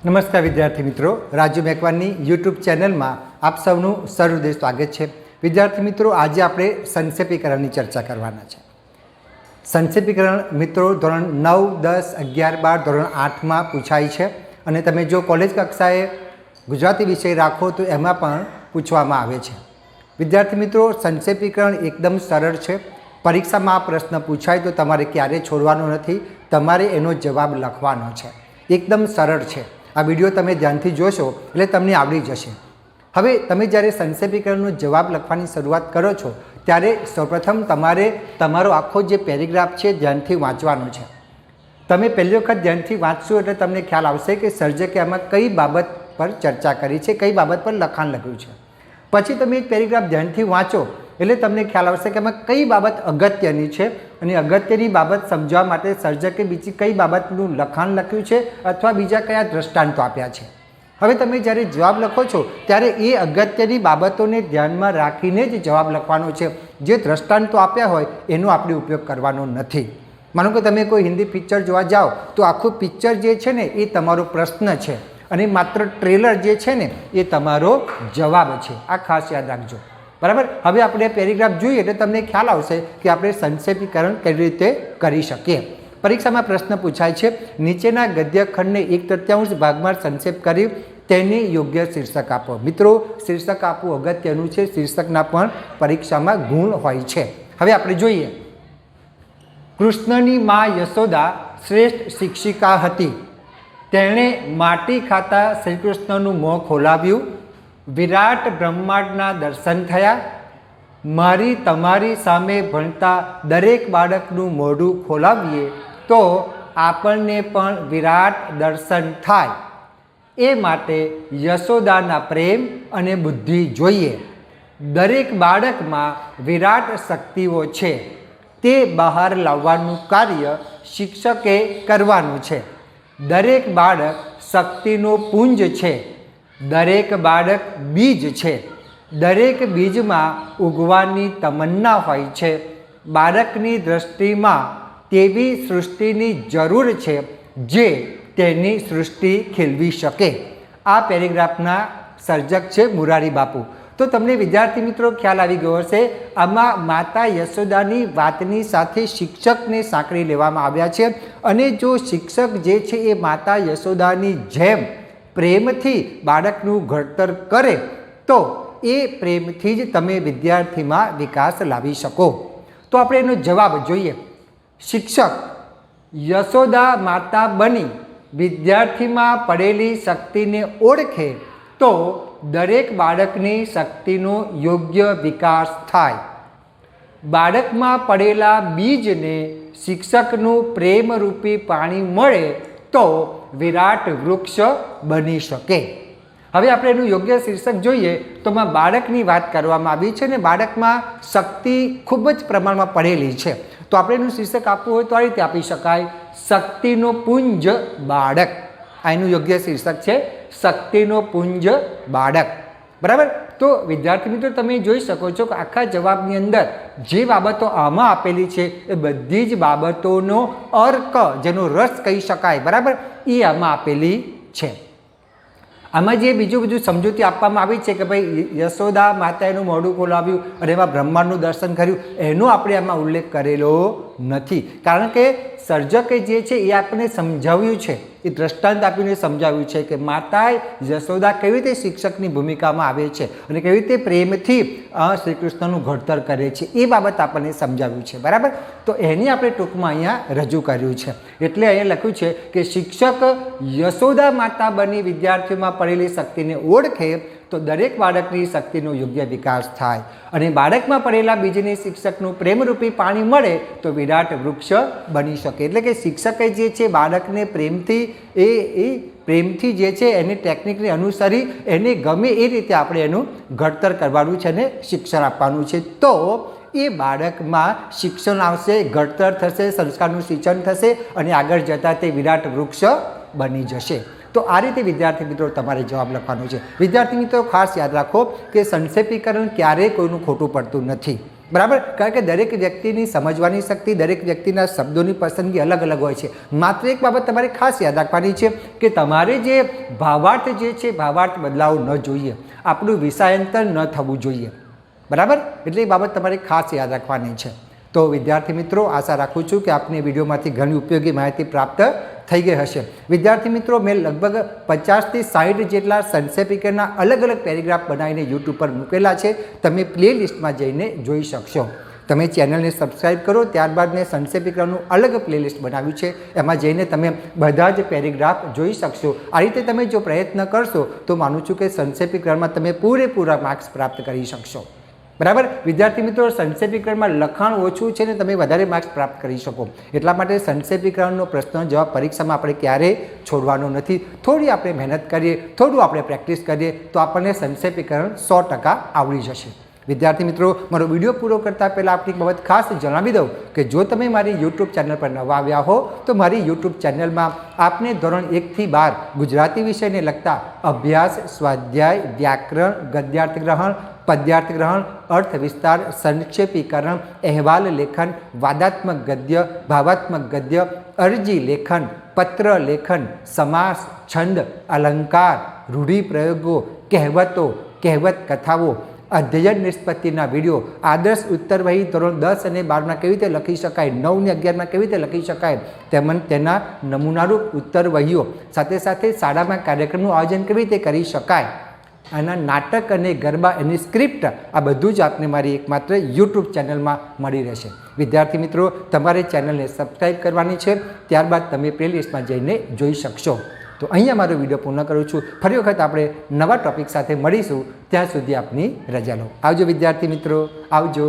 નમસ્કાર વિદ્યાર્થી મિત્રો, રાજુ મેકવાનની યુટ્યુબ ચેનલમાં આપ સૌનું સહૃદય સ્વાગત છે। વિદ્યાર્થી મિત્રો, આજે આપણે સંક્ષેપીકરણની ચર્ચા કરવાના છે। સંક્ષેપીકરણ મિત્રો ધોરણ 9, 10, 11, 12, ધોરણ 8માં પૂછાય છે અને તમે જો કોલેજ કક્ષાએ ગુજરાતી વિષય રાખો તો એમાં પણ પૂછવામાં આવે છે। વિદ્યાર્થી મિત્રો, સંક્ષેપીકરણ એકદમ સરળ છે। પરીક્ષામાં આ પ્રશ્ન પૂછાય તો તમારે ક્યારેય છોડવાનો નથી, તમારે એનો જવાબ લખવાનો છે। એકદમ સરળ છે। આ વિડીયો તમે ધ્યાનથી જોશો એટલે તમને આવડી જશે। હવે તમે જ્યારે સંક્ષેપીકરણનો જવાબ લખવાની શરૂઆત કરો છો ત્યારે સૌપ્રથમ તમારે તમારો આખો જે પેરેગ્રાફ છે ધ્યાનથી વાંચવાનો છે। તમે પહેલી વખત ધ્યાનથી વાંચશો એટલે તમને ખ્યાલ આવશે કે સર્જકે આમાં કઈ બાબત પર ચર્ચા કરી છે, કઈ બાબત પર લખાણ લખ્યું છે। પછી તમે એક પેરેગ્રાફ ધ્યાનથી વાંચો એટલે તમને ખ્યાલ આવશે કે આમાં કઈ બાબત અગત્યની છે અને અગત્યની બાબત સમજવા માટે સર્જકે બીજી કઈ બાબતનું લખાણ લખ્યું છે અથવા બીજા કયા દ્રષ્ટાંતો આપ્યા છે। હવે તમે જ્યારે જવાબ લખો છો ત્યારે એ અગત્યની બાબતોને ધ્યાનમાં રાખીને જ જવાબ લખવાનો છે। જે દ્રષ્ટાંતો આપ્યા હોય એનો આપણે ઉપયોગ કરવાનો નથી। માનો કે તમે કોઈ હિન્દી પિક્ચર જોવા જાઓ તો આખું પિક્ચર જે છે ને એ તમારો પ્રશ્ન છે અને માત્ર ટ્રેલર જે છે ને એ તમારો જવાબ છે। આ ખાસ યાદ રાખજો, બરાબર। હવે આપણે પેરેગ્રાફ જોઈએ એટલે તમને ખ્યાલ આવશે કે આપણે સંક્ષેપીકરણ કેવી રીતે કરી શકીએ। પરીક્ષામાં પ્રશ્ન પૂછાય છે, નીચેના ગદ્યખંડને 1/3 ભાગમાં સંક્ષેપ કરી તેને યોગ્ય શીર્ષક આપો। મિત્રો, શીર્ષક આપવું અગત્યનું છે। શીર્ષકના પણ પરીક્ષામાં ગુણ હોય છે। હવે આપણે જોઈએ, કૃષ્ણની મા યશોદા શ્રેષ્ઠ શિક્ષિકા હતી। તેણે માટી ખાતા શ્રી કૃષ્ણનું મોં ખોલાવ્યું। વિરાટ બ્રહ્માંડના દર્શન થયા। મારી તમારી સામે ભણતા દરેક બાળકનું મોઢું ખોલાવીએ તો આપણને પણ વિરાટ દર્શન થાય। એ માટે યશોદાના પ્રેમ અને બુદ્ધિ જોઈએ। દરેક બાળકમાં વિરાટ શક્તિઓ છે, તે બહાર લાવવાનું કાર્ય શિક્ષકે કરવાનું છે। દરેક બાળક શક્તિનો પુંજ છે। દરેક બાળક બીજ છે। દરેક બીજમાં ઉગવાની તમન્ના હોય છે। બાળકની દૃષ્ટિમાં તેવી સૃષ્ટિની જરૂર છે જે તેની સૃષ્ટિ ખીલવી શકે। આ પેરેગ્રાફના સર્જક છે મોરારી બાપુ। તો તમને વિદ્યાર્થી મિત્રો ખ્યાલ આવી ગયો હશે, આમાં માતા યશોદાની વાતની સાથે શિક્ષકને સાંકળી લેવામાં આવ્યા છે અને જો શિક્ષક જે છે એ માતા યશોદાની જેમ પ્રેમથી બાળકનું ઘડતર કરે તો એ પ્રેમથી જ તમે વિદ્યાર્થીમાં વિકાસ લાવી શકો। તો આપણે એનો જવાબ જોઈએ। શિક્ષક યશોદા માતા બની વિદ્યાર્થીમાં પડેલી શક્તિને ઓળખે તો દરેક બાળકની શક્તિનો યોગ્ય વિકાસ થાય। બાળકમાં પડેલા બીજને શિક્ષકનું પ્રેમરૂપી પાણી મળે તો વિરાટ વૃક્ષ બની શકે। હવે આપણે એનું યોગ્ય શીર્ષક જોઈએ તો બાળકની વાત કરવામાં આવી છે ને બાળકમાં શક્તિ ખૂબ જ પ્રમાણમાં પડેલી છે। તો આપણે એનું શીર્ષક આપવું હોય તો આ રીતે આપી શકાય, શક્તિનો પુંજ બાળક। આ એનું યોગ્ય શીર્ષક છે, શક્તિનો પુંજ બાળક, બરાબર। તો વિદ્યાર્થી મિત્રો તમે જોઈ શકો છો કે આખા જવાબની અંદર જે બાબતો આમાં આપેલી છે એ બધી જ બાબતોનો અર્ક, જેનો રસ કહી શકાય, બરાબર, એ આમાં આપેલી છે। આમાં જે બીજું બધું સમજૂતી આપવામાં આવી છે કે ભાઈ યશોદા માતાનું મોઢું ખોલાવ્યું અને એમાં બ્રહ્માંડનું દર્શન કર્યું, એનો આપણે આમાં ઉલ્લેખ કરેલો નથી। કારણ કે સર્જકે જે છે એ આપણને સમજાવ્યું છે, એ દ્રષ્ટાંત આપીને સમજાવ્યું છે કે માતા યશોદા કેવી રીતે શિક્ષકની ભૂમિકામાં આવે છે અને કેવી રીતે પ્રેમથી શ્રી કૃષ્ણનું ઘડતર કરે છે, એ બાબત આપણને સમજાવ્યું છે, બરાબર। તો એની આપણે ટૂંકમાં અહીંયા રજૂ કર્યું છે। એટલે અહીંયા લખ્યું છે કે શિક્ષક યશોદા માતા બની વિદ્યાર્થીઓમાં પડેલી શક્તિને ઓળખે તો દરેક બાળકની શક્તિનો યોગ્ય વિકાસ થાય અને બાળકમાં પડેલા બીજને શિક્ષકનું પ્રેમરૂપી પાણી મળે તો વિરાટ વૃક્ષ બની શકે। એટલે કે શિક્ષકે જે છે બાળકને પ્રેમથી એ પ્રેમથી જે છે એની ટેકનિકને અનુસરી એને ગમે એ રીતે આપણે એનું ઘડતર કરવાનું છે અને શિક્ષણ આપવાનું છે તો એ બાળકમાં શિક્ષણ આવશે, ઘડતર થશે, સંસ્કારનું સિંચન થશે અને આગળ જતાં તે વિરાટ વૃક્ષ બની જશે। તો આ રીતે વિદ્યાર્થી મિત્રો તમારે જવાબ લખવાનો છે। વિદ્યાર્થી મિત્રો ખાસ યાદ રાખો કે સંક્ષેપીકરણ ક્યારેય કોઈનું ખોટું પડતું નથી, બરાબર, કારણ કે દરેક વ્યક્તિની સમજવાની શક્તિ, દરેક વ્યક્તિના શબ્દોની પસંદગી અલગ અલગ હોય છે. માત્ર એક બાબત તમારે ખાસ યાદ રાખવાની છે કે તમારે જે ભાવાર્થ જે છે ભાવાર્થ બદલાવો ન જોઈએ, આપણું વિષયાંતર ન થવું જોઈએ. બરાબર, એટલે એ બાબત તમારે ખાસ યાદ રાખવાની છે. તો વિદ્યાર્થી મિત્રો, આશા રાખું છું કે આપને વિડીયોમાંથી ઘણી ઉપયોગી માહિતી પ્રાપ્ત થઈ ગઈ હશે. વિદ્યાર્થી મિત્રો, મેં લગભગ 50 થી 60 જેટલા સંક્ષેપિકાના અલગ અલગ પેરેગ્રાફ બનાવીને યુટ્યુબ પર મૂકેલા છે. તમે પ્લે લિસ્ટમાં જઈને જોઈ શકશો. તમે ચેનલને સબસ્ક્રાઈબ કરો, ત્યારબાદ મેં સંક્ષેપિકાનું અલગ પ્લેલિસ્ટ બનાવ્યું છે, એમાં જઈને તમે બધા જ પેરેગ્રાફ જોઈ શકશો. આ રીતે તમે જો પ્રયત્ન કરશો તો માનું છું કે સંક્ષેપિકામાં તમે પૂરેપૂરા માર્ક્સ પ્રાપ્ત કરી શકશો. બરાબર, વિદ્યાર્થી મિત્રો, સંક્ષેપીકરણમાં લખાણ ઓછું છે ને તમે વધારે માર્ક્સ પ્રાપ્ત કરી શકો. એટલા માટે સંક્ષેપીકરણનો પ્રશ્ન જવાબ પરીક્ષામાં આપણે ક્યારેય છોડવાનો નથી. થોડી આપણે મહેનત કરીએ, થોડું આપણે પ્રેક્ટિસ કરીએ તો આપણને સંક્ષેપીકરણ 100% આવડી જશે. વિદ્યાર્થી મિત્રો, મારો વિડીયો પૂરો કરતાં પહેલાં આપણી એક બાબત ખાસ જણાવી દઉં કે જો તમે મારી યુટ્યુબ ચેનલ પર નવા આવ્યા હો તો મારી યુટ્યુબ ચેનલમાં આપને ધોરણ 1 થી 12 ગુજરાતી વિષયને લગતા અભ્યાસ, સ્વાધ્યાય, વ્યાકરણ, ગદ્યાર્થ ગ્રહણ, પદ્યાર્થ ગ્રહણ, અર્થ વિસ્તાર, સંક્ષેપીકરણ, અહેવાલ લેખન, વાદાત્મક ગદ્ય, ભાવાત્મક ગદ્ય, અરજી લેખન, પત્ર લેખન, સમાસ, છંદ, અલંકાર, રૂઢિપ્રયોગો, કહેવતો, કહેવત કથાઓ, અધ્યયન નિષ્પત્તિના વિડીયો, આદર્શ ઉત્તરવહી ધોરણ 10 અને 12માં કેવી રીતે લખી શકાય, 9 અને 11માં કેવી રીતે લખી શકાય, તેમજ તેના નમૂનારૂપ ઉત્તરવહીઓ, સાથે સાથે શાળામાં કાર્યક્રમનું આયોજન કેવી રીતે કરી શકાય, આના નાટક અને ગરબા એની સ્ક્રિપ્ટ, આ બધું જ આપને મારી એકમાત્ર યુટ્યુબ ચેનલમાં મળી રહેશે. વિદ્યાર્થી મિત્રો, તમારે ચેનલને સબસ્ક્રાઈબ કરવાની છે, ત્યારબાદ તમે પ્લેલિસ્ટમાં જઈને જોઈ શકશો. તો અહીંયા મારો વિડીયો પૂર્ણ કરું છું. ફરી વખત આપણે નવા ટૉપિક સાથે મળીશું. ત્યાં સુધી આપની રજા લો. આવજો વિદ્યાર્થી મિત્રો, આવજો.